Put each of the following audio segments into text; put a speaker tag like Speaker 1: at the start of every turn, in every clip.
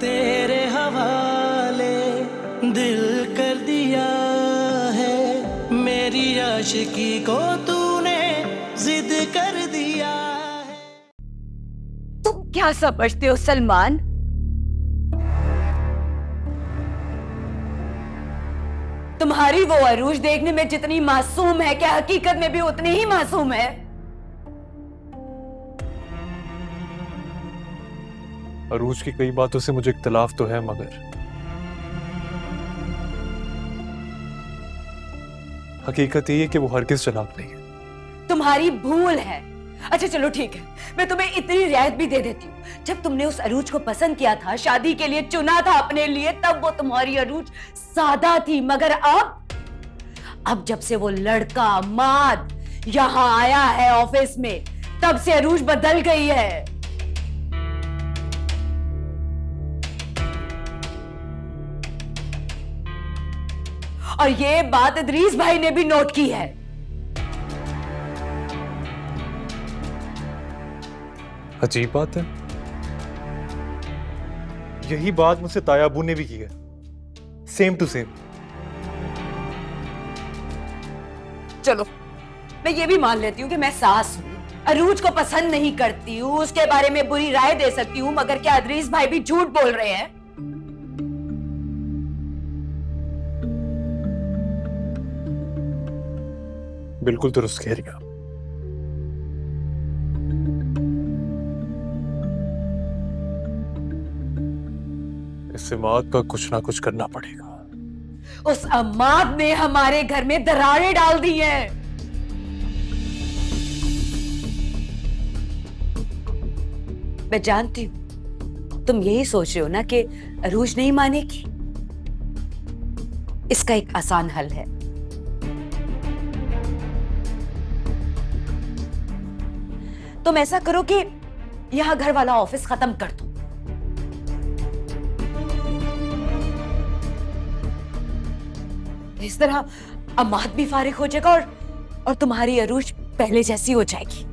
Speaker 1: तेरे हवाले दिल कर दिया है, मेरी आशिकी को तूने जिद कर दिया है।
Speaker 2: तुम क्या समझते हो सलमान? तुम्हारी वो अरूज देखने में जितनी मासूम है, क्या हकीकत में भी उतनी ही मासूम है?
Speaker 3: अरूज की कई बातों से मुझे इख्तिलाफ तो है, मगर हकीकत यही है कि वो हरगिज़ चालाक नहीं है।
Speaker 2: तुम्हारी भूल है। अच्छा चलो ठीक है, मैं तुम्हें इतनी रियायत भी दे देती हूँ। जब तुमने उस अरूज को पसंद किया था, शादी के लिए चुना था अपने लिए, तब वो तुम्हारी अरूज सादा थी। मगर अब जब से वो लड़का माद यहाँ आया है ऑफिस में, तब से अरूज बदल गई है। और ये बात इदरीस भाई ने भी नोट की है।
Speaker 3: अजीब बात है, यही बात मुझसे तायाबू ने भी की है, सेम टू सेम।
Speaker 2: चलो मैं ये भी मान लेती हूँ कि मैं सास हूँ, अरूज को पसंद नहीं करती हूँ, उसके बारे में बुरी राय दे सकती हूँ, मगर क्या इदरीस भाई भी झूठ बोल रहे हैं?
Speaker 3: बिल्कुल दुरुस्त कह रही हैं आप। इस इमाद का कुछ ना कुछ करना पड़ेगा।
Speaker 2: उस अम्माद ने हमारे घर में दरारें डाल दी हैं। मैं जानती हूं तुम यही सोच रहे हो ना कि अरूज नहीं मानेगी। इसका एक आसान हल है। तुम ऐसा करो कि यहां घर वाला ऑफिस खत्म कर दो। इस तरह अम्माद भी फारिग हो जाएगा और तुम्हारी अरूज पहले जैसी हो जाएगी।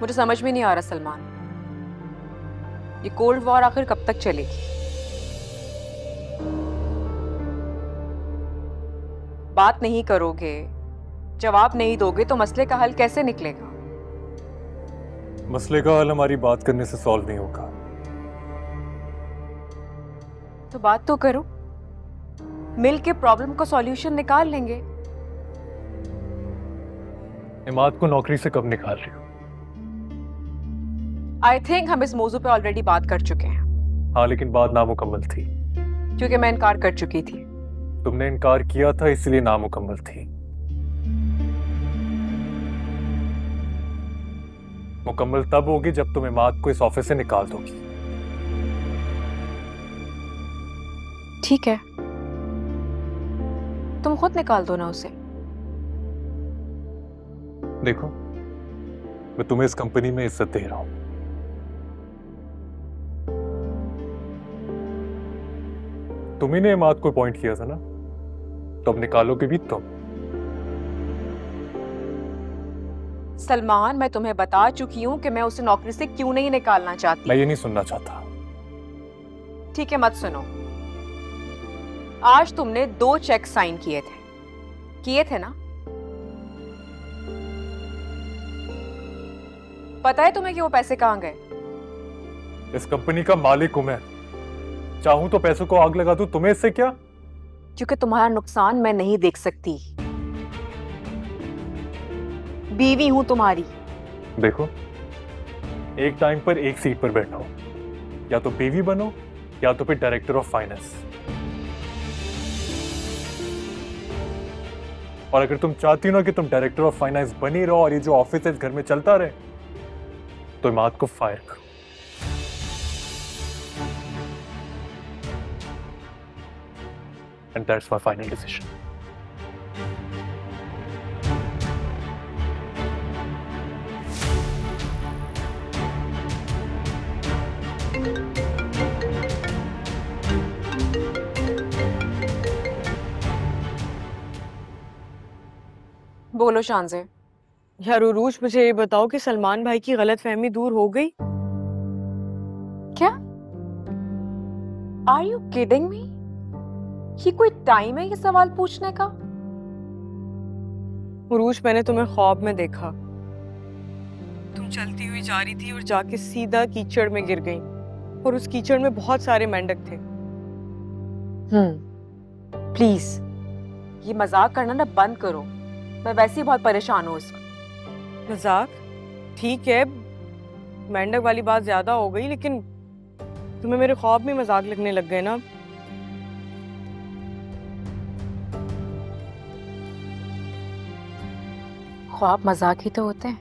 Speaker 4: मुझे समझ में नहीं आ रहा सलमान, ये कोल्ड वॉर आखिर कब तक चलेगी? बात नहीं करोगे, जवाब नहीं दोगे तो मसले का हल कैसे निकलेगा?
Speaker 3: मसले का हल हमारी बात करने से सॉल्व नहीं होगा।
Speaker 4: तो बात तो करो, मिल के प्रॉब्लम का सॉल्यूशन निकाल लेंगे।
Speaker 3: इमाद को नौकरी से कब निकाल रही हो?
Speaker 4: आई थिंक हम इस मौजू पे ऑलरेडी बात कर चुके हैं।
Speaker 3: हाँ, लेकिन बात नामुकम्मल थी।
Speaker 4: क्योंकि मैं इनकार कर चुकी थी।
Speaker 3: तुमने इनकार किया था, इसलिए नामुकम्मल थी। मुकम्मल तब होगी जब तुम इमाद को इस ऑफिस से निकाल दोगी।
Speaker 4: ठीक है, तुम खुद निकाल दो ना उसे।
Speaker 3: देखो, मैं तुम्हें इस कंपनी में इज्जत दे रहा हूं। तुम्ही ने इमाद को अपॉइंट किया था ना, तो अब निकालोगे भी तुम।
Speaker 4: सलमान, मैं तुम्हें बता चुकी हूं कि मैं उसे नौकरी से क्यों नहीं निकालना चाहती।
Speaker 3: मैं ये नहीं सुनना चाहता।
Speaker 4: ठीक है, मत सुनो। आज तुमने 2 चेक साइन किए थे ना? पता है तुम्हें कि वो पैसे कहाँ गए?
Speaker 3: इस कंपनी का मालिक हूं मैं, चाहूं तो पैसों को आग लगा दूं, तुम्हें इससे क्या?
Speaker 4: क्योंकि तुम्हारा नुकसान मैं नहीं देख सकती। बीवी हूं तुम्हारी।
Speaker 3: देखो, एक टाइम पर एक सीट पर बैठा हो, या तो बीवी बनो या तो फिर डायरेक्टर ऑफ फाइनेंस। और अगर तुम चाहती हो ना कि तुम डायरेक्टर ऑफ फाइनेंस बनी रहो और ये जो ऑफिस है इस घर में चलता रहे, तो इमाद को फायर करो। And that's my final decision.
Speaker 4: बोलो शानज़े।
Speaker 5: यार उरूज, मुझे ये बताओ कि सलमान भाई की गलतफहमी दूर हो गई?
Speaker 4: क्या? Are you kidding me? ये कोई टाइम है ये सवाल पूछने का?
Speaker 5: उरूज, मैंने तुम्हें ख्वाब में देखा। तुम चलती हुई जा रही थी और जाके सीधा कीचड़ में गिर गई, और उस कीचड़ में बहुत सारे मेंढक थे।
Speaker 4: प्लीज ये मजाक करना ना बंद करो, मैं वैसे ही बहुत परेशान हूँ इस वक्त।
Speaker 5: मजाक? ठीक है, मेंढक वाली बात ज्यादा हो गई, लेकिन तुम्हें मेरे ख्वाब में मजाक लगने लग गए ना।
Speaker 4: ख्वाब मजाक ही तो होते हैं।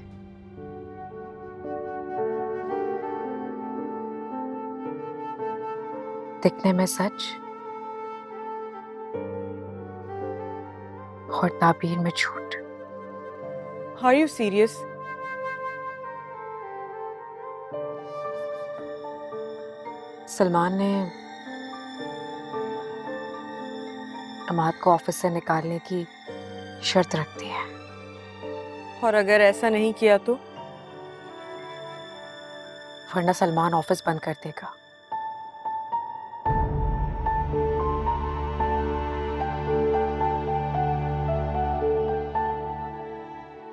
Speaker 4: दिखने में सच और ताबीर में झूठ।
Speaker 5: Are you serious?
Speaker 4: सलमान ने अमाद को ऑफिस से निकालने की शर्त रख दी है।
Speaker 5: और अगर ऐसा नहीं किया तो?
Speaker 4: वरना सलमान ऑफिस बंद कर देगा।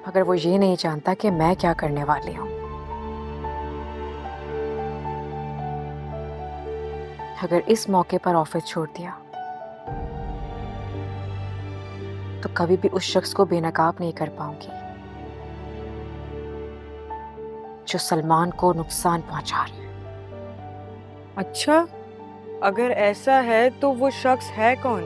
Speaker 4: अगर वो ये नहीं जानता कि मैं क्या करने वाली हूं। अगर इस मौके पर ऑफिस छोड़ दिया तो कभी भी उस शख्स को बेनकाब नहीं कर पाऊंगी जो सलमान को नुकसान पहुंचा रहे हैं।
Speaker 5: अच्छा, अगर ऐसा है तो वो शख्स है कौन?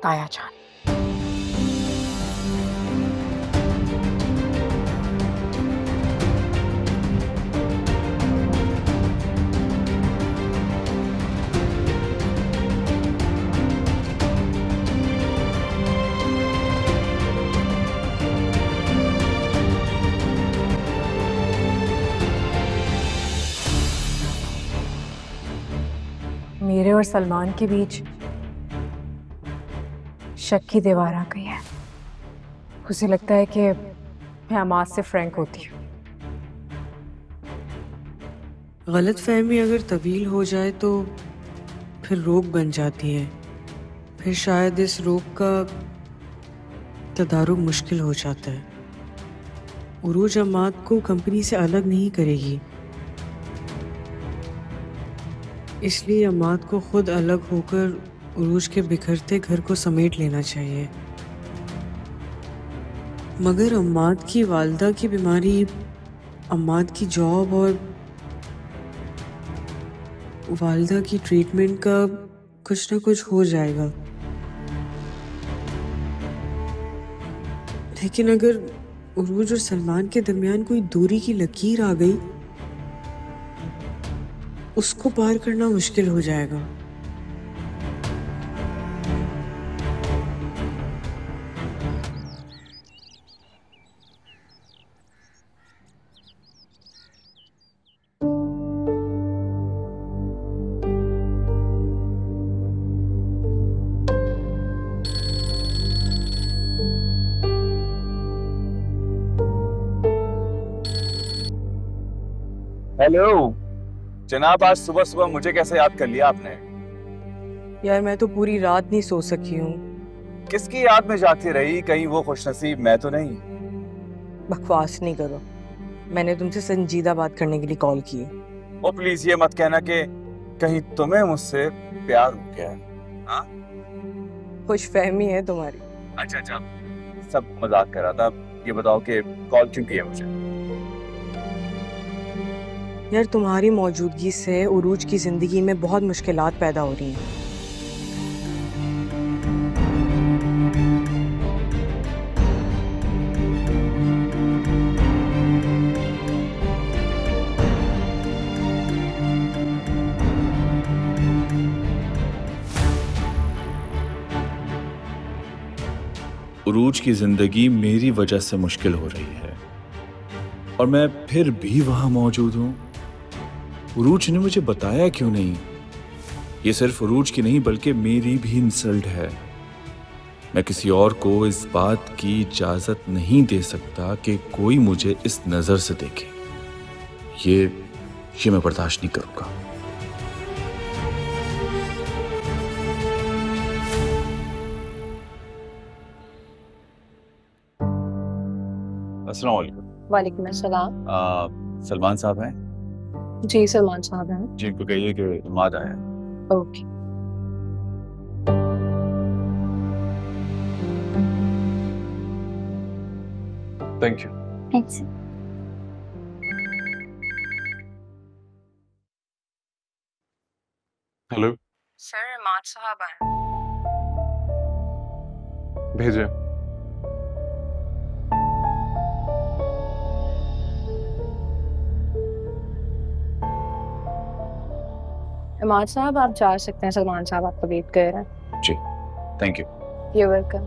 Speaker 4: ताया जान।
Speaker 6: मेरे और सलमान के बीच शक की दीवार आ गई है। उसे लगता है कि मैं अमाद से फ्रैंक होती हूँ।
Speaker 5: गलतफहमी अगर तवील हो जाए तो फिर रोक बन जाती है। फिर शायद इस रोक का तदारुक मुश्किल हो जाता है। उरूज अमाद को कंपनी से अलग नहीं करेगी, इसलिए अमाद को खुद अलग होकर उरूज के बिखरते घर को समेट लेना चाहिए। मगर अम्माद की वालदा की बीमारी, अम्माद की जॉब और वालदा की ट्रीटमेंट का कुछ ना कुछ हो जाएगा। लेकिन अगर उरूज और सलमान के दरमियान कोई दूरी की लकीर आ गई, उसको पार करना मुश्किल हो जाएगा।
Speaker 7: हेलो जनाब, आज सुबह सुबह मुझे कैसे याद कर लिया आपने?
Speaker 5: यार मैं तो पूरी रात नहीं सो सकी हूँ।
Speaker 7: किसकी याद में जाती रही? कहीं वो खुशनसीब मैं तो नहीं?
Speaker 5: बकवास नहीं करो, मैंने तुमसे संजीदा बात करने के लिए कॉल की है।
Speaker 7: ओ प्लीज ये मत कहना कि कहीं तुम्हें मुझसे प्यार हो गया है। हाँ?
Speaker 5: खुशफहमी है तुम्हारी।
Speaker 7: अच्छा अच्छा, सब मजाक कर रहा था। ये बताओ कि कॉल क्यों किया मुझे?
Speaker 5: यार तुम्हारी मौजूदगी से उरूज की जिंदगी में बहुत मुश्किलात पैदा हो रही हैं।
Speaker 8: उरूज की जिंदगी मेरी वजह से मुश्किल हो रही है और मैं फिर भी वहां मौजूद हूं। उरूज ने मुझे बताया क्यों नहीं? ये सिर्फ उरूज की नहीं बल्कि मेरी भी इंसल्ट है। मैं किसी और को इस बात की इजाजत नहीं दे सकता कि कोई मुझे इस नजर से देखे। ये मैं बर्दाश्त नहीं करूंगा। अस्सलाम वालेकुम।
Speaker 9: वालेकुम अस्सलाम।
Speaker 8: सलमान साहब हैं?
Speaker 9: जी सलमान साहब हैं।
Speaker 8: जी इनको कहिए कि इमाद आया है।
Speaker 9: Okay.
Speaker 3: Thank you.
Speaker 9: Thanks.
Speaker 3: Hello.
Speaker 5: Sir Imad साहब आए।
Speaker 3: भेजे।
Speaker 9: इमाद साहब आप जा सकते हैं, सलमान साहब आपका वेट कर रहे हैं।
Speaker 8: जी थैंक यू।
Speaker 9: You welcome.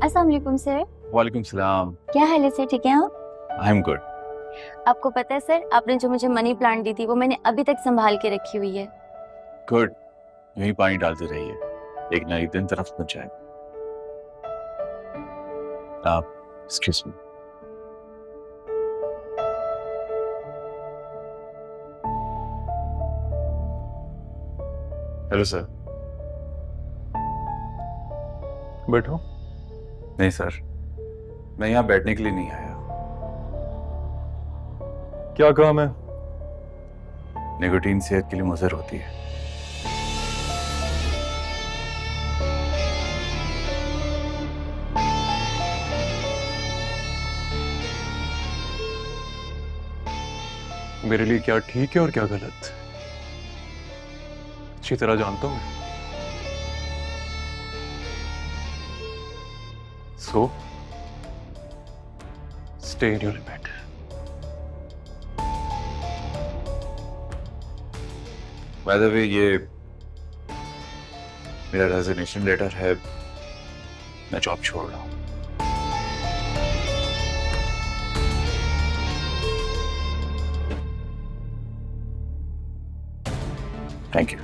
Speaker 10: अस्सलाम वालेकुम सर।
Speaker 8: वालेकुम सलाम।
Speaker 10: क्या हाल है सर, ठीक है आप?
Speaker 8: I am good.
Speaker 10: आपको पता है सर, आपने जो मुझे मनी प्लांट दी थी वो मैंने अभी तक संभाल के रखी हुई है।
Speaker 8: गुड, यही पानी डालते रहिए, एक ना एक दिन तरफ बच जाएगा। आप एक्सक्यूज मी। Hello sir.
Speaker 3: बैठो।
Speaker 8: नहीं सर, मैं यहाँ बैठने के लिए नहीं आया।
Speaker 3: क्या काम है?
Speaker 8: निकोटीन सेहत के लिए मुज़र होती है।
Speaker 3: मेरे लिए क्या ठीक है और क्या गलत अच्छी तरह जानता हूं। So stay in your limit.
Speaker 8: By the way, ये मेरा रेजिग्नेशन लेटर है, मैं जॉब छोड़ रहा हूँ। Thank you.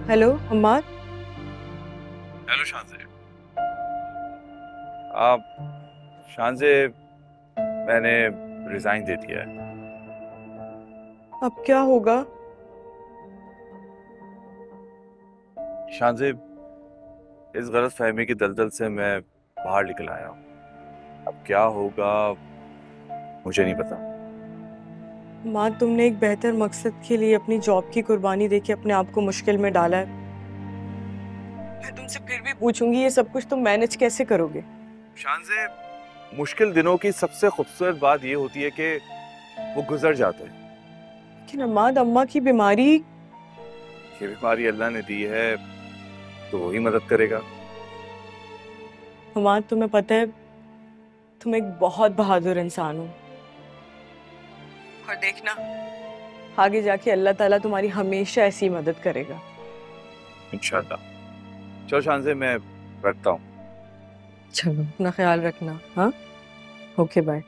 Speaker 5: Hello Ammad.
Speaker 8: Hello Shanze. आप शानज़े, मैंने रिजाइन दे दिया है।
Speaker 5: अब क्या होगा?
Speaker 8: शानज़े, इस गलत फहमी की दलदल से मैं बाहर निकल आया हूँ। अब क्या होगा मुझे नहीं पता।
Speaker 5: माँ, तुमने एक बेहतर मकसद के लिए अपनी जॉब की कुर्बानी देके अपने आप को मुश्किल में डाला है। मैं तुमसे फिर भी पूछूंगी, ये सब कुछ तुम मैनेज कैसे करोगे?
Speaker 8: शानज़े,
Speaker 7: मुश्किल दिनों की सबसे खूबसूरत बात ये होती है कि वो गुजर जाते हैं।
Speaker 5: लेकिन अम्माद, अम्मा की बीमारी,
Speaker 7: ये बीमारी अल्लाह ने दी है तो वही मदद करेगा।
Speaker 5: अम्माद तुम्हें पता है तुम एक बहुत बहादुर इंसान हो, और देखना आगे जाके अल्लाह ताला तुम्हारी हमेशा ऐसी मदद करेगा
Speaker 7: इंशाल्लाह। चलो शांजे, मैं रखता हूँ।
Speaker 5: चलो अपना ख्याल रखना। हाँ, ओके बाय।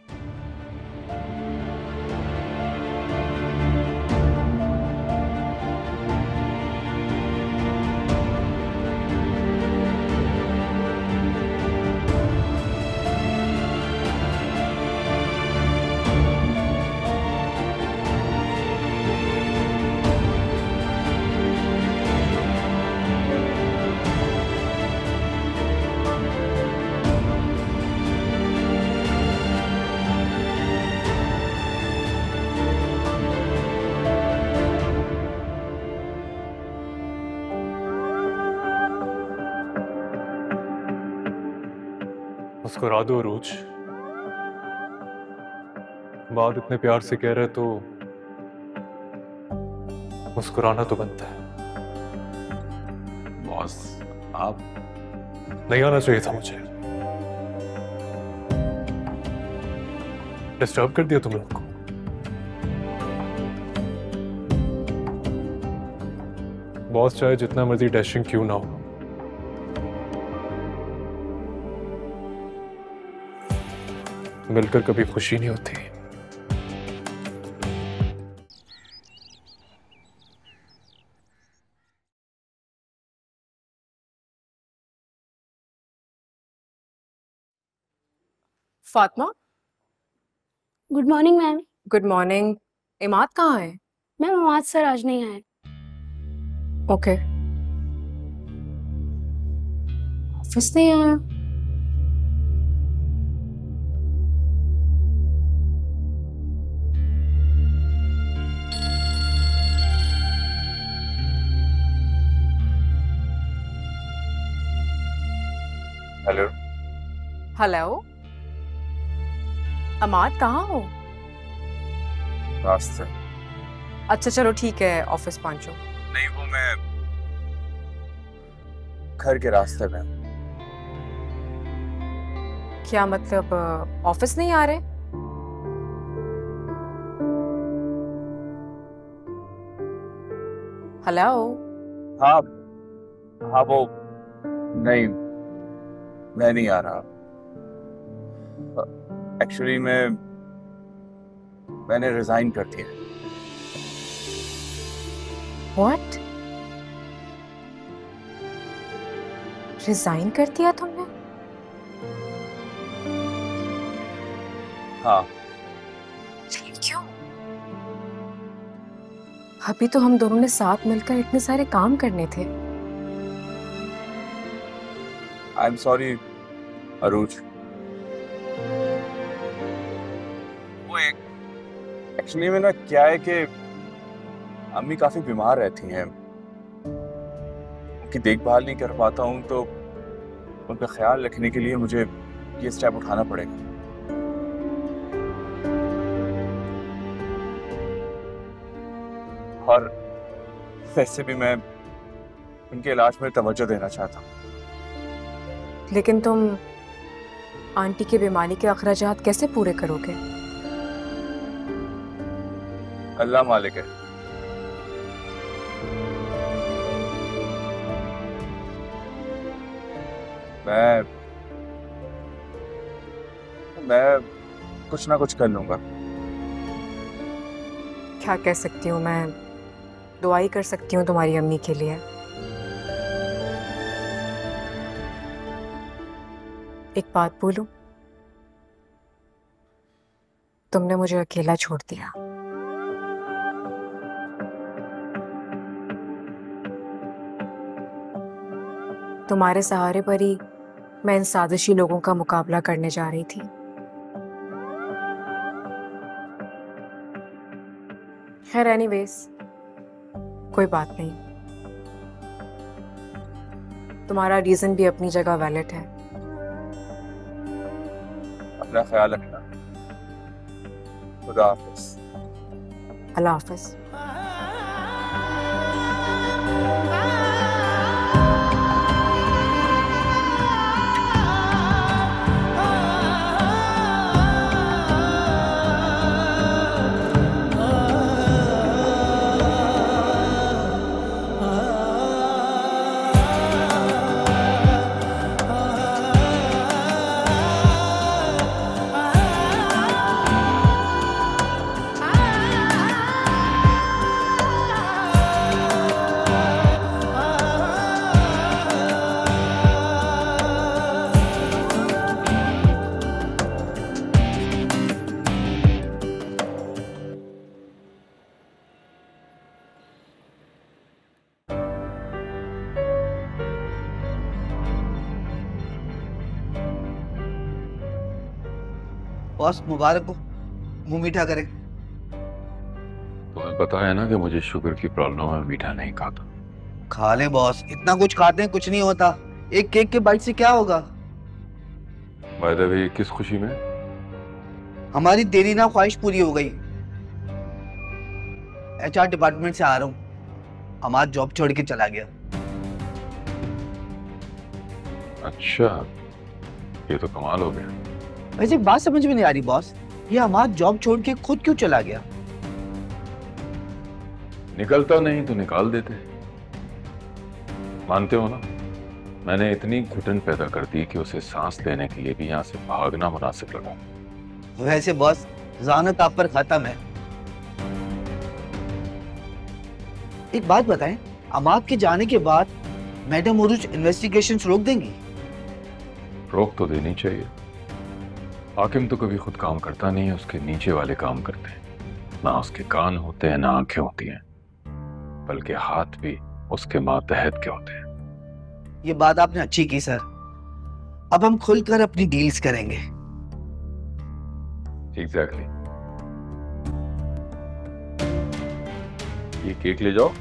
Speaker 3: मुस्कुरा दो अरूज, बात इतने प्यार से कह रहे तो मुस्कुराना तो बनता है।
Speaker 7: बॉस, आप
Speaker 3: नहीं आना चाहिए था मुझे, डिस्टर्ब कर दिया तुम लोग को। बॉस चाहे जितना मर्जी डैशिंग क्यों ना हो, मिलकर कभी खुशी नहीं होती।
Speaker 6: Fatima,
Speaker 9: good morning ma'am.
Speaker 6: Good morning. Imad कहाँ है?
Speaker 9: मैम इमाद सर आज नहीं आए।
Speaker 6: ओके। ऑफिस नहीं आया?
Speaker 7: हेलो।
Speaker 6: हेलो, अमाद कहाँ हो?
Speaker 7: रास्ते।
Speaker 6: अच्छा चलो ठीक है, ऑफिस पहुंचो।
Speaker 7: नहीं, वो मैं घर के रास्ते में।
Speaker 6: क्या मतलब, ऑफिस नहीं आ रहे? हेलो।
Speaker 7: हाँ हाँ, वो नहीं, मैं नहीं आ रहा। एक्चुअली मैंने रिजाइन कर दिया।
Speaker 6: व्हाट? रिजाइन कर दिया तुमने?
Speaker 7: हाँ।
Speaker 6: क्यों? अभी तो हम दोनों ने साथ मिलकर इतने सारे काम करने थे।
Speaker 7: आई एम सॉरी अरूज। वो एक्चुअली में ना क्या है कि अम्मी काफी बीमार रहती हैं, उनकी देखभाल नहीं कर पाता हूँ, तो उनका ख्याल रखने के लिए मुझे ये स्टेप उठाना पड़ेगा। और वैसे भी मैं उनके इलाज में तवज्जो देना चाहता हूँ।
Speaker 6: लेकिन तुम आंटी की बीमारी के अखराजात कैसे पूरे करोगे?
Speaker 7: अल्लाह मालिक है। मैं कुछ ना कुछ कर लूंगा।
Speaker 6: क्या कह सकती हूँ मैं? दुआ ही कर सकती हूँ तुम्हारी अम्मी के लिए। एक बात बोलूं, तुमने मुझे अकेला छोड़ दिया। तुम्हारे सहारे पर ही मैं इन साजिशी लोगों का मुकाबला करने जा रही थी। खैर एनीवेज, कोई बात नहीं। तुम्हारा रीजन भी अपनी जगह वैलिड है।
Speaker 7: अपना ख्याल रखना। खुदा हाफिज।
Speaker 6: अल्लाह हाफिज।
Speaker 11: बॉस मुबारक हो, मुंह मीठा करें।
Speaker 12: तुम्हें पता है ना कि मुझे शुगर की प्रॉब्लम है, मीठा नहीं खाता।
Speaker 11: खा लें बॉस, इतना कुछ खाते हैं कुछ नहीं होता। एक केक के बाइट से क्या होगा।
Speaker 12: बाय द वे, किस खुशी में?
Speaker 11: हमारी तेरी ना ख्वाहिश पूरी हो गई। HR डिपार्टमेंट से आ रहा हूँ, हमारा जॉब छोड़ के चला गया।
Speaker 12: अच्छा, ये तो कमाल हो गया।
Speaker 11: वैसे एक बात समझ में नहीं आ रही बॉस, ये हमारा जॉब छोड़ के खुद क्यों चला गया?
Speaker 12: निकलता नहीं तो निकाल देते। मानते हो ना, मैंने इतनी घुटन पैदा कर दी कि उसे सांस लेने के लिए भी यहाँ से भागना मुनासिब लगा।
Speaker 11: वैसे बॉस, ज़ानत आप पर खत्म है। एक बात बताएं, अमाद के जाने के बाद मैडम उरूज इन्वेस्टिगेशंस रोक देंगी?
Speaker 12: रोक तो देनी चाहिए। हाकिम तो कभी खुद काम करता नहीं है, उसके नीचे वाले काम करते हैं। ना उसके कान होते हैं, ना आंखें होती हैं, बल्कि हाथ भी उसके मातहत के होते हैं।
Speaker 11: ये बात आपने अच्छी की सर। अब हम खुलकर अपनी डील्स करेंगे।
Speaker 12: एग्जैक्टली। ये केक ले जाओ।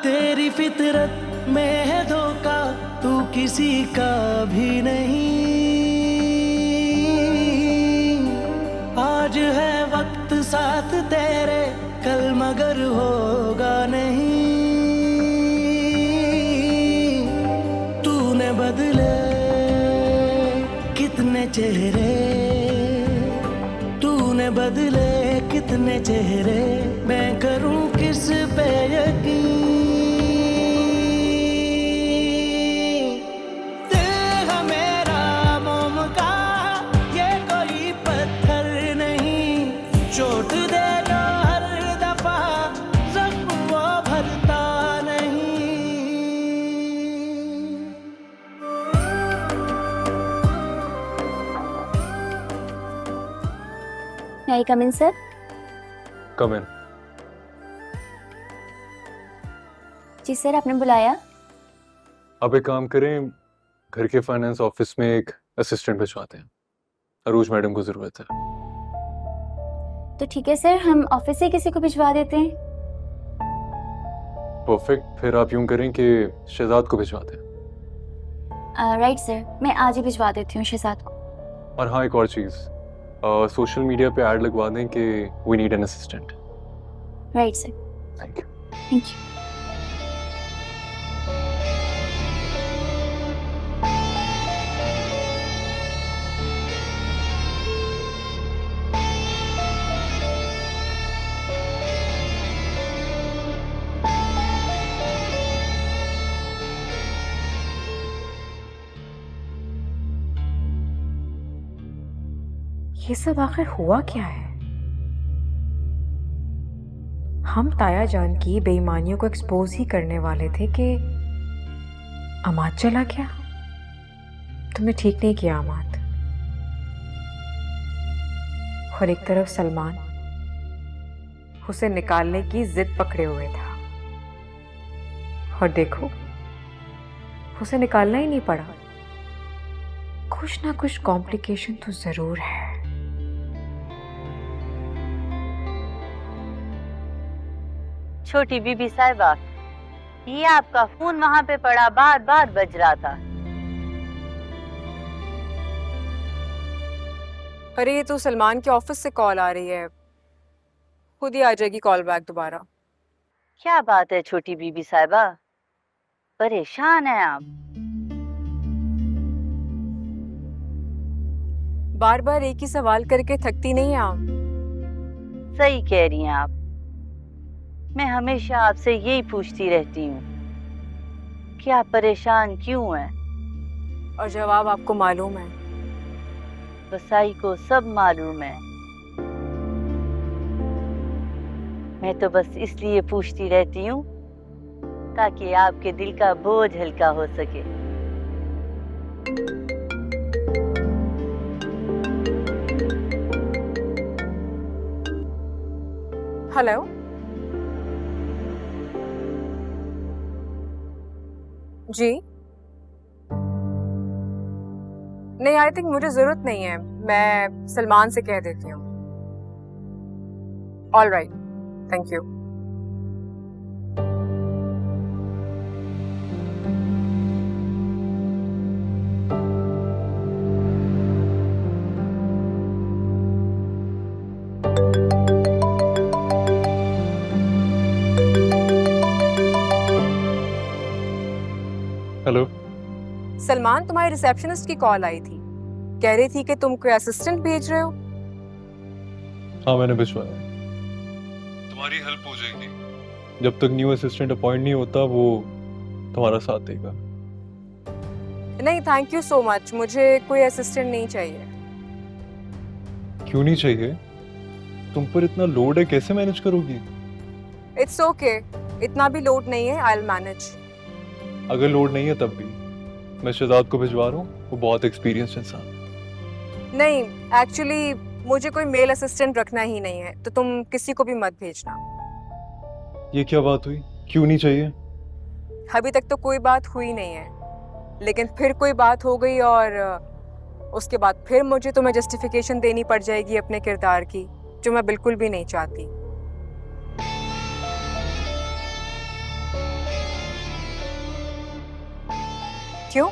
Speaker 1: तेरी फितरत में है धोखा, तू किसी का भी नहीं। आज है वक्त साथ तेरे, कल मगर होगा नहीं। तूने बदले कितने चेहरे, तूने बदले कितने चेहरे, मैं करूं किस पे यकीन।
Speaker 10: May I come in, sir?
Speaker 3: Come in.
Speaker 10: जी सर, आपने बुलाया?
Speaker 3: अब एक काम करें, घर के फाइनेंस ऑफिस में एक असिस्टेंट भिजवाते हैं। अरूज मैडम को जरूरत है।
Speaker 10: तो ठीक है सर, हम ऑफिस से किसी को भिजवा देते हैं।
Speaker 3: परफेक्ट। फिर आप यूं करें कि शहजाद को भिजवाते हैं।
Speaker 10: राइट सर, मैं आज ही भिजवा देती हूँ शहजाद को।
Speaker 3: और हाँ, एक और चीज़, सोशल मीडिया पे ऐड लगवा दें कि we need an assistant.
Speaker 10: Right sir.
Speaker 3: Thank you.
Speaker 10: Thank you.
Speaker 6: ये सब आखिर हुआ क्या है? हम ताया जान की बेईमानियों को एक्सपोज ही करने वाले थे कि अमाद चला गया? तुमने ठीक नहीं किया अमाद। और एक तरफ सलमान उसे निकालने की जिद पकड़े हुए था, और देखो उसे निकालना ही नहीं पड़ा। कुछ ना कुछ कॉम्प्लिकेशन तो जरूर है।
Speaker 13: छोटी बीबी साहिबा, ये आपका फोन वहां पे पड़ा बार बार बज रहा था।
Speaker 5: अरे ये तो सलमान के ऑफिस से कॉल आ रही है, खुद ही आ जाएगी कॉल बैक दोबारा।
Speaker 13: क्या बात है छोटी बीबी साहिबा, परेशान है आप?
Speaker 5: बार बार एक ही सवाल करके थकती नहीं है आप?
Speaker 13: सही कह रही हैं आप, मैं हमेशा आपसे यही पूछती रहती हूँ कि आप परेशान क्यों हैं,
Speaker 5: और जवाब आपको मालूम है।
Speaker 13: वसाई को सब मालूम है, मैं तो बस इसलिए पूछती रहती हूँ ताकि आपके दिल का बोझ हल्का हो सके।
Speaker 5: हेलो, जी नहीं, आई थिंक मुझे जरूरत नहीं है, मैं सलमान से कह देती हूँ। All right, thank you.
Speaker 3: Hello
Speaker 5: Salman, तुम्हारी रिसेप्शनिस्ट की कॉल आई थी, कह रही थी कि तुम कोई असिस्टेंट भेज रहे हो।
Speaker 3: हाँ मैंने भिजवाया, तुम्हारी हेल्प हो जाएगी। जब तक न्यू असिस्टेंट अपॉइंट नहीं होता वो तुम्हारा साथ देगा।
Speaker 5: नहीं थैंक यू सो मच, मुझे कोई असिस्टेंट नहीं चाहिए।
Speaker 3: क्यों नहीं चाहिए? तुम पर इतना लोड है, कैसे मैनेज करोगी?
Speaker 5: इट्स ओके, इतना भी लोड नहीं है, आई विल मैनेज।
Speaker 3: अगर लोड नहीं है तब भी मैं शहजाद को भिजवा रहा हूँ, वो बहुत एक्सपीरियंस्ड इंसान।
Speaker 5: नहीं एक्चुअली मुझे कोई मेल असिस्टेंट रखना ही नहीं है, तो तुम किसी को भी मत भेजना।
Speaker 3: ये क्या बात हुई, क्यों नहीं चाहिए?
Speaker 5: अभी तक तो कोई बात हुई नहीं है, लेकिन फिर कोई बात हो गई और उसके बाद फिर मुझे तुम्हें जस्टिफिकेशन देनी पड़ जाएगी अपने किरदार की, जो मैं बिल्कुल भी नहीं चाहती। क्यों,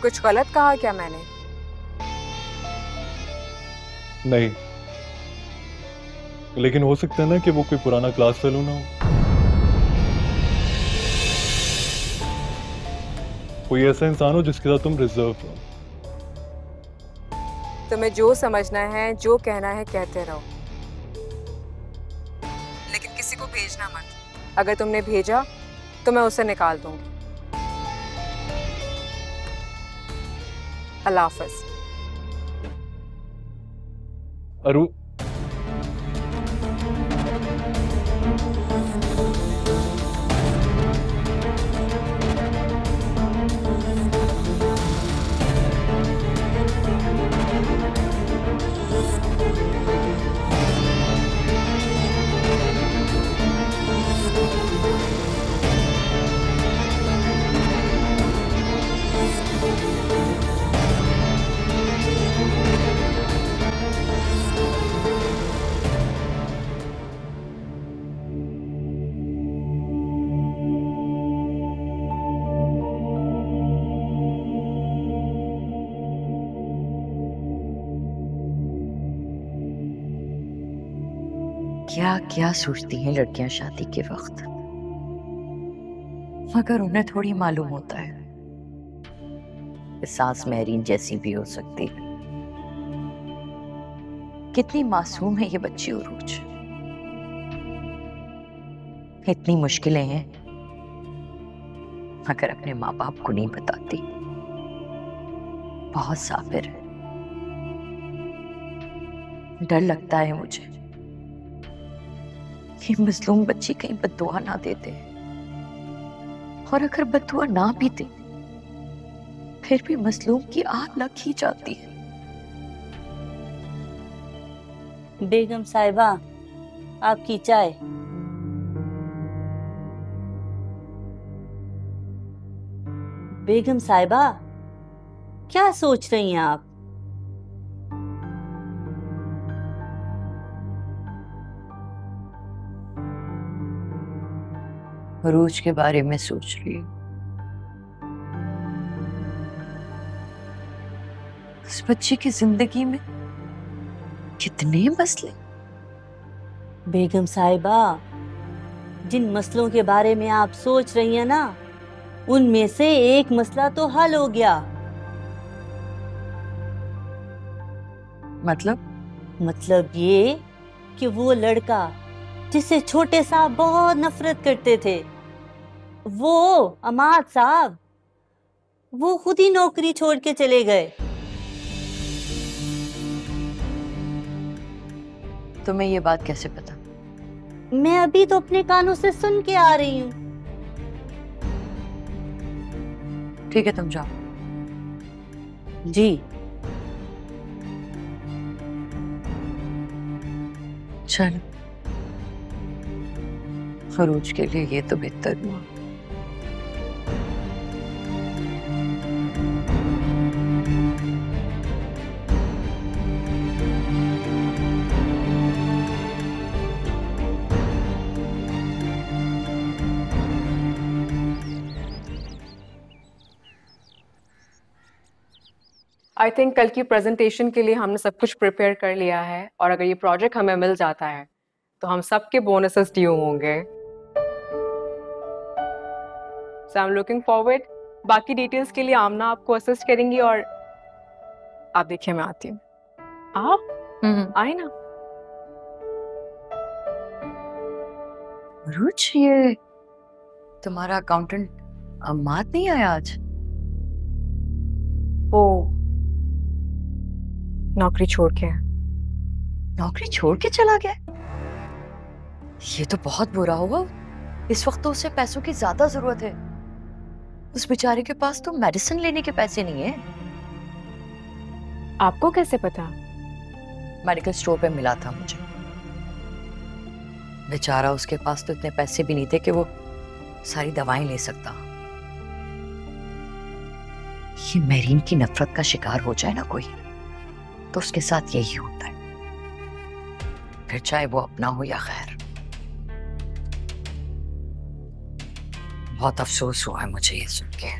Speaker 5: कुछ गलत कहा क्या मैंने?
Speaker 3: नहीं, लेकिन हो सकता है ना कि वो कोई पुराना क्लास फेलो ना हो, कोई ऐसा इंसान हो जिसके साथ तुम रिजर्व हो।
Speaker 5: तुम्हें जो समझना है, जो कहना है कहते रहो, लेकिन किसी को भेजना मत। अगर तुमने भेजा तो मैं उसे निकाल दूंगी। अल्लाह हाफ़िज़।
Speaker 3: अरु,
Speaker 2: क्या क्या सोचती हैं लड़कियां शादी के वक्त, मगर उन्हें थोड़ी मालूम होता है कि सास महरीन जैसी भी हो सकती है। कितनी मासूम है ये बच्ची उरूज, इतनी मुश्किलें हैं मगर अपने माँ बाप को नहीं बताती। बहुत साबिर है। डर लगता है मुझे कि मजलूम बच्ची कहीं बद्दुआ ना दे दे। और अगर बदुआ ना भी दे फिर भी मजलूम की आग लग ही जाती है।
Speaker 13: बेगम साहिबा, आपकी चाय। बेगम साहिबा, क्या सोच रही हैं आप?
Speaker 2: अरूज के बारे में सोच रही हूँ। उस बच्चे की जिंदगी में कितने मसले।
Speaker 13: बेगम साहिबा, जिन मसलों के बारे में आप सोच रही हैं ना, उनमें से एक मसला तो हल हो गया। मतलब ये कि वो लड़का जिससे छोटे साहब बहुत नफरत करते थे, वो अमाद साहब, वो खुद ही नौकरी छोड़ के चले गए।
Speaker 2: तुम्हें ये बात कैसे पता?
Speaker 13: मैं अभी तो अपने कानों से सुन के आ रही हूँ।
Speaker 2: ठीक है, तुम जाओ।
Speaker 13: जी।
Speaker 2: चलो, खरूज के लिए ये तो बेहतर हुआ।
Speaker 5: आई थिंक कल की प्रेजेंटेशन के लिए हमने सब कुछ प्रिपेयर कर लिया है, और अगर ये प्रोजेक्ट हमें मिल जाता है तो हम सबके बोनसेस ड्यू होंगे। सो आई एम लुकिंग फॉरवर्ड। बाकी डिटेल्स के लिए आमना आपको असिस्ट करेंगी, और आप देखिए मैं आती हूँ। आप आए ना।
Speaker 2: अरूज, ये तुम्हारा अकाउंटेंट अम्माद नहीं आया आज?
Speaker 5: वो नौकरी छोड़ के
Speaker 2: चला गया? ये तो बहुत बुरा हुआ। इस वक्त तो उसे पैसों की ज्यादा जरूरत है। उस बेचारे के पास तो मेडिसिन लेने के पैसे नहीं है।
Speaker 5: आपको कैसे पता?
Speaker 2: मेडिकल स्टोर पे मिला था मुझे। बेचारा, उसके पास तो इतने पैसे भी नहीं थे कि वो सारी दवाएं ले सकता। ये मेरीन की नफरत का शिकार हो जाए ना कोई, तो उसके साथ यही होता है, फिर चाहे वो अपना हो या गैर। बहुत अफसोस हुआ है मुझे ये सुन के।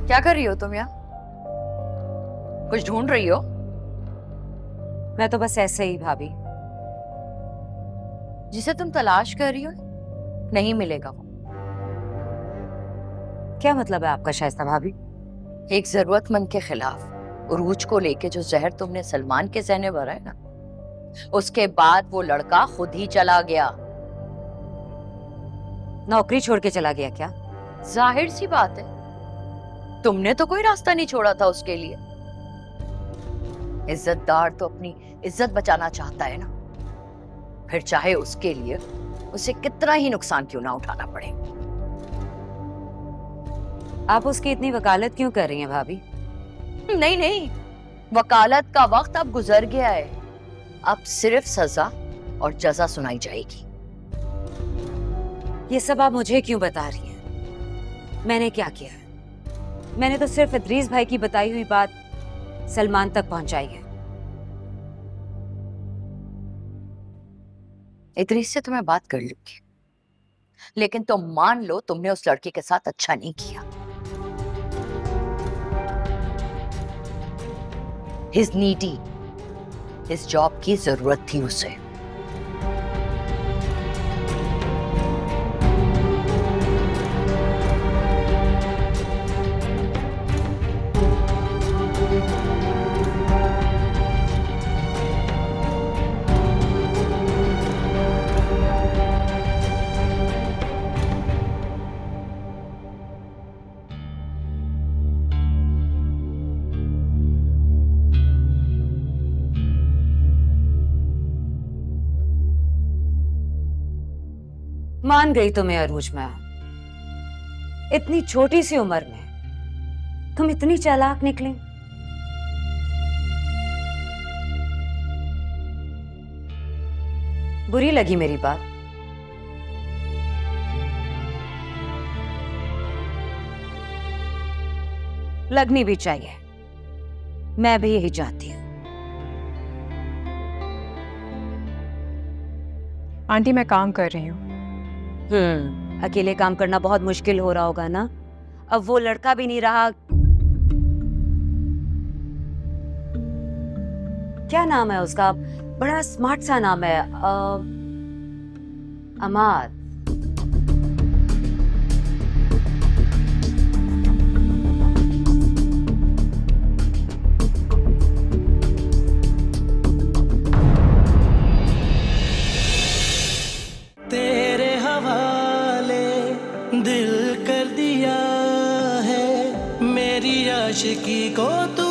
Speaker 2: क्या कर रही हो तुम यहाँ? कुछ ढूंढ रही हो? मैं तो बस ऐसे ही भाभी। जिसे तुम तलाश कर रही हो नहीं मिलेगा वो।
Speaker 14: क्या मतलब है आपका शाइस्ता भाभी?
Speaker 2: एक जरूरतमंद के खिलाफ उरूज को लेके जो जहर तुमने सलमान के सहने भरा है ना, उसके बाद वो लड़का खुद ही चला गया।
Speaker 14: नौकरी छोड़ के चला गया क्या?
Speaker 2: जाहिर सी बात है, तुमने तो कोई रास्ता नहीं छोड़ा था उसके लिए। इज्जतदार तो अपनी इज्जत बचाना चाहता है ना, फिर चाहे उसके लिए उसे कितना ही नुकसान क्यों ना उठाना पड़े।
Speaker 14: आप उसकी इतनी वकालत क्यों कर रही हैं भाभी?
Speaker 2: नहीं नहीं, वकालत का वक्त अब गुजर गया है। अब सिर्फ सजा और जजा सुनाई जाएगी।
Speaker 14: ये सब आप मुझे क्यों बता रही हैं? मैंने क्या किया है? मैंने तो सिर्फ इदरीस भाई की बताई हुई बात सलमान तक पहुंचाई है।
Speaker 2: इदरीस से तो मैं बात कर लूंगी,
Speaker 15: लेकिन तुम मान लो तुमने उस लड़के के साथ अच्छा नहीं किया। He's needy. इस जॉब की जरूरत थी उसे।
Speaker 14: मान गई तुम्हें अरूज मैम। इतनी छोटी सी उम्र में तुम इतनी चालाक निकली। बुरी लगी मेरी बात? लगनी भी चाहिए, मैं भी यही चाहती हूँ।
Speaker 5: आंटी मैं काम कर रही हूँ।
Speaker 14: अकेले काम करना बहुत मुश्किल हो रहा होगा ना? अब वो लड़का भी नहीं रहा। क्या नाम है उसका? बड़ा स्मार्ट सा नाम है, अमाद।
Speaker 1: तेरे हवाले दिल कर दिया है, मेरी आशिकी को तू